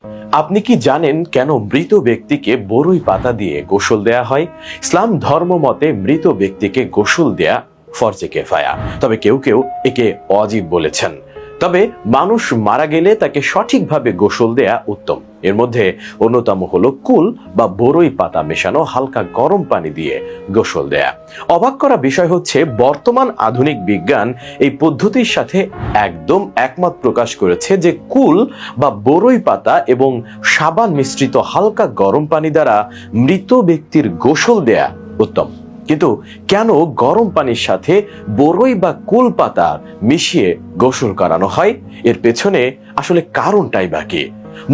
আপনি কি জানেন কেন মৃত ব্যক্তিকে বরই পাতা দিয়ে গোসল দেয়া হয়? ইসলাম ধর্ম মতে মৃত ব্যক্তিকে গোসল দেয়া ফরজে কেফায়া, তবে কেউ কেউ একে ওয়াজিব বলেছেন। তবে মানুষ মারা গেলে তাকে সঠিকভাবে গোসল দেয়া উত্তম। এর মধ্যে অন্যতম হলো কুল বা বরই পাতা মেশানো হালকা গরম পানি দিয়ে গোসল দেয়া। অবাক করা বিষয় হচ্ছে, বর্তমান আধুনিক বিজ্ঞান এই পদ্ধতির সাথে একদম একমত প্রকাশ করেছে যে কুল বা বরই পাতা এবং সাবান মিশ্রিত হালকা গরম পানি দ্বারা মৃত ব্যক্তির গোসল দেয়া উত্তম। কিন্তু কেন গরম পানির সাথে বরই বা কুল পাতা মিশিয়ে গোসল করানো হয়? এর পেছনে আসলে কারণটাই বা কি?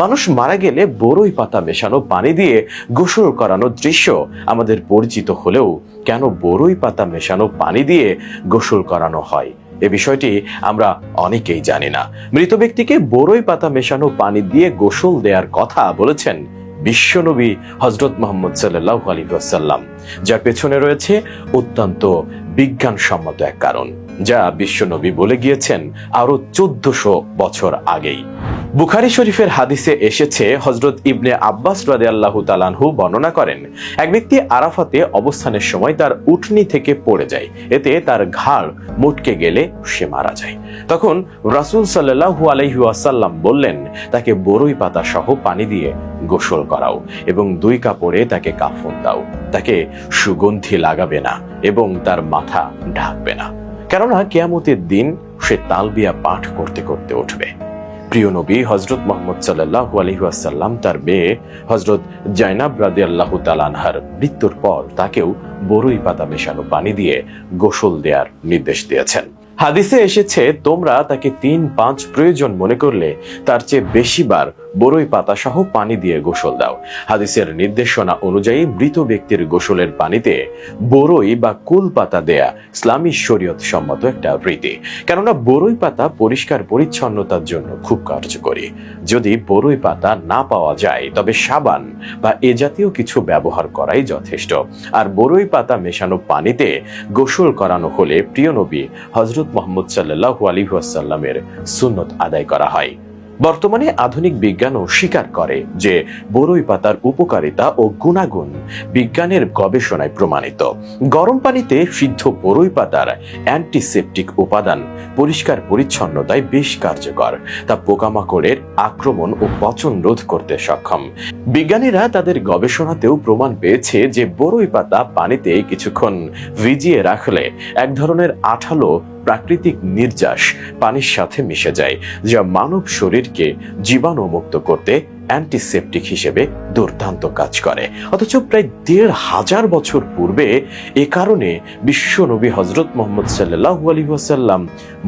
মানুষ মারা গেলে বরই পাতা মেশানো পানি দিয়ে গোসল করানোর দৃশ্য আমাদের পরিচিত হলেও কেন বরই পাতা মেশানো পানি দিয়ে গোসল করানো হয় এ বিষয়টি আমরা অনেকেই জানি না। মৃত ব্যক্তিকে বরই পাতা মেশানো পানি দিয়ে গোসল দেওয়ার কথা বলেছেন বিশ্বনবী হযরত মুহাম্মদ সাল্লাল্লাহু আলাইহি ওয়াসাল্লাম, যার পেছনে রয়েছে অত্যন্ত বিজ্ঞানসম্মত এক কারণ, যা বিশ্বনবী বলে গিয়েছেন আরো 1400 বছর আগেই। বুখারী শরীফের হাদিসে এসেছে, হযরত ইবনে আব্বাস রাদিয়াল্লাহু তাআলা আনহু বর্ণনা করেন, এক ব্যক্তি আরাফাতে অবস্থানের সময় তার উটনি থেকে পড়ে যায়। এতে তার ঘাড় মুটকে গেলে সে মারা যায়। তখন রাসূল সাল্লাল্লাহু আলাইহি ওয়াসাল্লাম বললেন, তাকে বরই পাতা সহ পানি দিয়ে গোসল করাও এবং 2 কাপড়ে তাকে কাফন দাও। তাকে সুগন্ধি লাগাবে না এবং তার মাথা ঢাকবে না, কেননা কিয়ামতের দিন সে তালবিয়া পাঠ করতে করতে উঠবে। প্রিয় নবী হযরত মুহাম্মদ সাল্লাল্লাহু আলাইহি ওয়াসাল্লাম তার মেয়ে হযরত জাইনাব রাদিয়াল্লাহু তাআলা আনহার মৃত্যুর পর তাকেও বরই পাতা মেশানো পানি দিয়ে গোসল দেওয়ার নির্দেশ দিয়েছেন। হাদিসে এসেছে, তোমরা তাকে 3-5 প্রয়োজন মনে করলে তার চেয়ে বেশিবার বরই পাতা সহ পানি দিয়ে গোসল দাও। হাদিসের নির্দেশনা অনুযায়ী মৃত ব্যক্তির গোসলের পানিতে বরই বা কুল পাতা দেয়া ইসলামী শরীয়ত সম্মত একটা রীতি, কেননা বরই পাতা পরিষ্কার পরিচ্ছন্নতার জন্য খুব কার্যকরী। যদি বরই পাতা না পাওয়া যায় তবে সাবান বা এ জাতীয় কিছু ব্যবহার করাই যথেষ্ট। আর বরই পাতা মেশানো পানিতে গোসল করানো হলে প্রিয় নবী হযরত মুহাম্মদ সাল্লাল্লাহু আলাইহি ওয়াসাল্লামের সুন্নত আদায় করা হয়। বর্তমানে আধুনিক বিজ্ঞানও স্বীকার করে যে বরই পাতার উপকারিতা ও গুণাগুণ বিজ্ঞানের গবেষণায় প্রমাণিত। গরম পানিতে সিদ্ধ বরই পাতার অ্যান্টিসেপটিক উপাদান পরিষ্কার পরিচ্ছন্নতায় বেশ কার্যকর। তা পোকামাকড়ের আক্রমণ ও পচন রোধ করতে সক্ষম। বিজ্ঞানীরা তাদের গবেষণাতেও প্রমাণ পেয়েছে যে বরই পাতা পানিতে কিছুক্ষণ ভিজিয়ে রাখলে এক ধরনের আঠালো প্রাকৃতিক নির্যাস পানির সাথে মিশে যায়, যা মানব শরীরকে জীবাণুমুক্ত করতে অ্যান্টিসেপটিক হিসেবে দুর্দান্ত কাজ করে। অথচ প্রায় 1500 বছর পূর্বে এ কারণে বিশ্বনবী হযরত মুহাম্মদ সাল্লাল্লাহু আলাইহি ওয়াসাল্লাম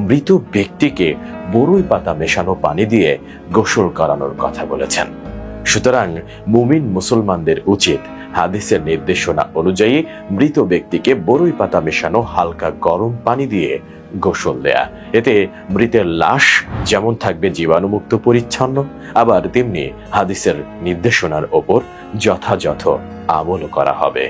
মৃত ব্যক্তিকে বরই পাতা মেশানো পানি দিয়ে গোসল করানোর কথা বলেছেন। সুতরাং মুমিন মুসলমানদের উচিত হাদিসের নির্দেশনা অনুযায়ী মৃত ব্যক্তিকে বরই পাতা মেশানো হালকা গরম পানি দিয়ে গোসল দেয়া। এতে মৃতের লাশ যেমন থাকবে জীবাণুমুক্ত পরিচ্ছন্ন, আবার তেমনি হাদিসের নির্দেশনার ওপর যথাযথ আমল করা হবে।